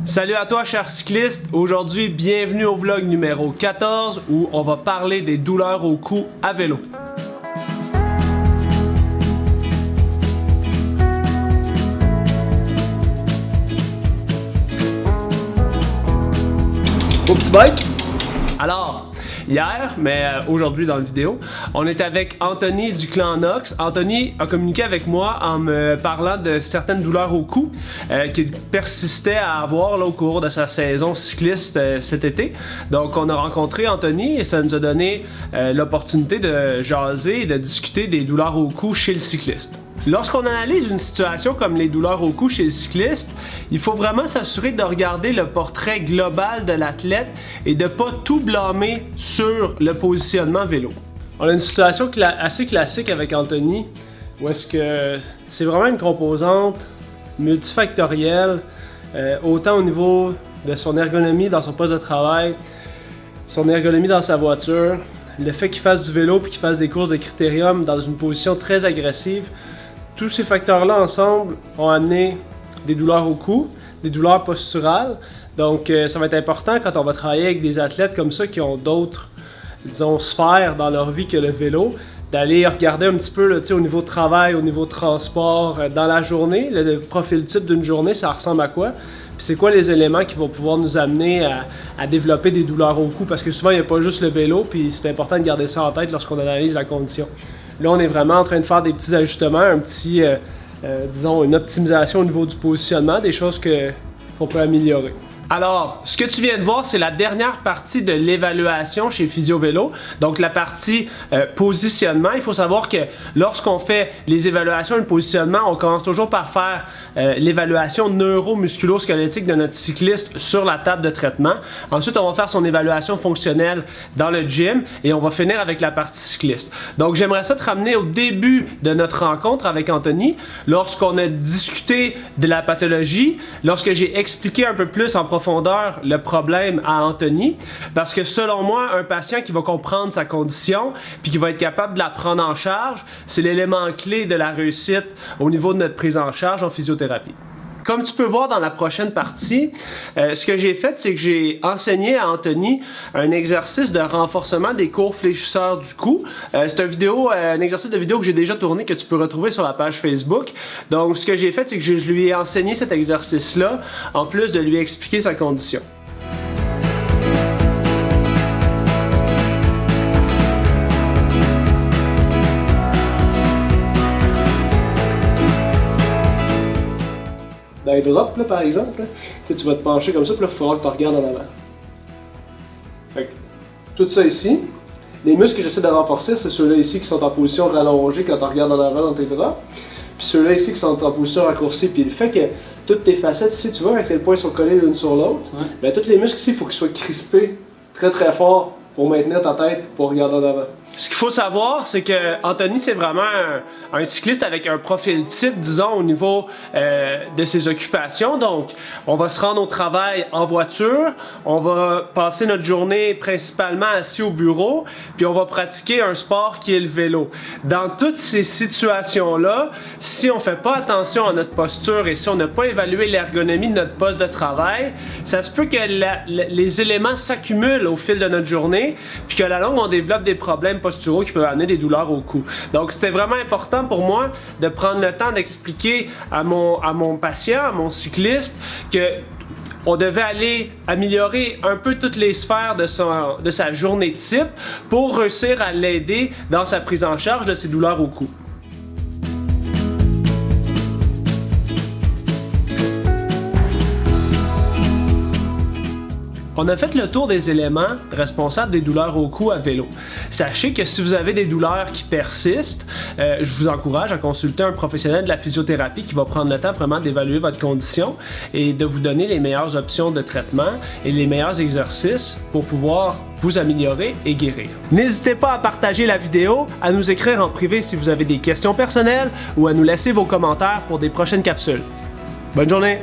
Salut à toi cher cycliste, aujourd'hui bienvenue au vlog numéro 14 où on va parler des douleurs au cou à vélo. Au petit bike. Alors, hier, mais aujourd'hui dans la vidéo, on est avec Anthony du clan Nox. Anthony a communiqué avec moi en me parlant de certaines douleurs au cou qu'il persistait à avoir là, au cours de sa saison cycliste cet été. Donc on a rencontré Anthony et ça nous a donné l'opportunité de jaser et de discuter des douleurs au cou chez le cycliste. Lorsqu'on analyse une situation comme les douleurs au cou chez le cycliste, il faut vraiment s'assurer de regarder le portrait global de l'athlète et de ne pas tout blâmer sur le positionnement vélo. On a une situation assez classique avec Anthony, où est-ce que c'est vraiment une composante multifactorielle, autant au niveau de son ergonomie dans son poste de travail, son ergonomie dans sa voiture, le fait qu'il fasse du vélo et qu'il fasse des courses de critérium dans une position très agressive. Tous ces facteurs-là ensemble ont amené des douleurs au cou, des douleurs posturales. Donc ça va être important quand on va travailler avec des athlètes comme ça qui ont d'autres, disons, sphères dans leur vie que le vélo, d'aller regarder un petit peu là, au niveau de travail, au niveau de transport, dans la journée, le profil type d'une journée, ça ressemble à quoi? Puis c'est quoi les éléments qui vont pouvoir nous amener à développer des douleurs au cou? Parce que souvent, il n'y a pas juste le vélo, puis c'est important de garder ça en tête lorsqu'on analyse la condition. Là, on est vraiment en train de faire des petits ajustements, disons, une optimisation au niveau du positionnement, des choses qu'on peut améliorer. Alors, ce que tu viens de voir, c'est la dernière partie de l'évaluation chez Physio Vélo. Donc, la partie positionnement. Il faut savoir que lorsqu'on fait les évaluations de positionnement, on commence toujours par faire l'évaluation neuro-musculo-squelettique de notre cycliste sur la table de traitement. Ensuite, on va faire son évaluation fonctionnelle dans le gym et on va finir avec la partie cycliste. Donc, j'aimerais ça te ramener au début de notre rencontre avec Anthony, lorsqu'on a discuté de la pathologie, lorsque j'ai expliqué un peu plus en profondeur le problème à Anthony, parce que selon moi, un patient qui va comprendre sa condition puis qui va être capable de la prendre en charge, c'est l'élément clé de la réussite au niveau de notre prise en charge en physiothérapie. Comme tu peux voir dans la prochaine partie, ce que j'ai fait, c'est que j'ai enseigné à Anthony un exercice de renforcement des cours fléchisseurs du cou. C'est un exercice de vidéo que j'ai déjà tourné, que tu peux retrouver sur la page Facebook. Donc, ce que j'ai fait, c'est que je lui ai enseigné cet exercice-là, en plus de lui expliquer sa condition. Dans les drops, là, par exemple, là, tu vas te pencher comme ça, puis là, il va falloir que tu regardes en avant. Fait que, tout ça ici, les muscles que j'essaie de renforcer, c'est ceux-là ici qui sont en position rallongée quand tu regardes en avant dans tes drops, puis ceux-là ici qui sont en position raccourcie. Puis le fait que toutes tes facettes ici, tu vois à quel point ils sont collés l'une sur l'autre, bien, tous les muscles ici, il faut qu'ils soient crispés très très fort pour maintenir ta tête pour regarder en avant. Ce qu'il faut savoir, c'est que Anthony, c'est vraiment un cycliste avec un profil type, disons, au niveau de ses occupations. Donc, on va se rendre au travail en voiture, on va passer notre journée principalement assis au bureau, puis on va pratiquer un sport qui est le vélo. Dans toutes ces situations-là, si on ne fait pas attention à notre posture et si on n'a pas évalué l'ergonomie de notre poste de travail, ça se peut que les éléments s'accumulent au fil de notre journée, puis qu'à la longue, on développe des problèmes posturaux qui peuvent amener des douleurs au cou. Donc, c'était vraiment important pour moi de prendre le temps d'expliquer à mon patient, à mon cycliste, que on devait aller améliorer un peu toutes les sphères de sa journée type pour réussir à l'aider dans sa prise en charge de ses douleurs au cou. On a fait le tour des éléments responsables des douleurs au cou à vélo. Sachez que si vous avez des douleurs qui persistent, je vous encourage à consulter un professionnel de la physiothérapie qui va prendre le temps vraiment d'évaluer votre condition et de vous donner les meilleures options de traitement et les meilleurs exercices pour pouvoir vous améliorer et guérir. N'hésitez pas à partager la vidéo, à nous écrire en privé si vous avez des questions personnelles ou à nous laisser vos commentaires pour des prochaines capsules. Bonne journée!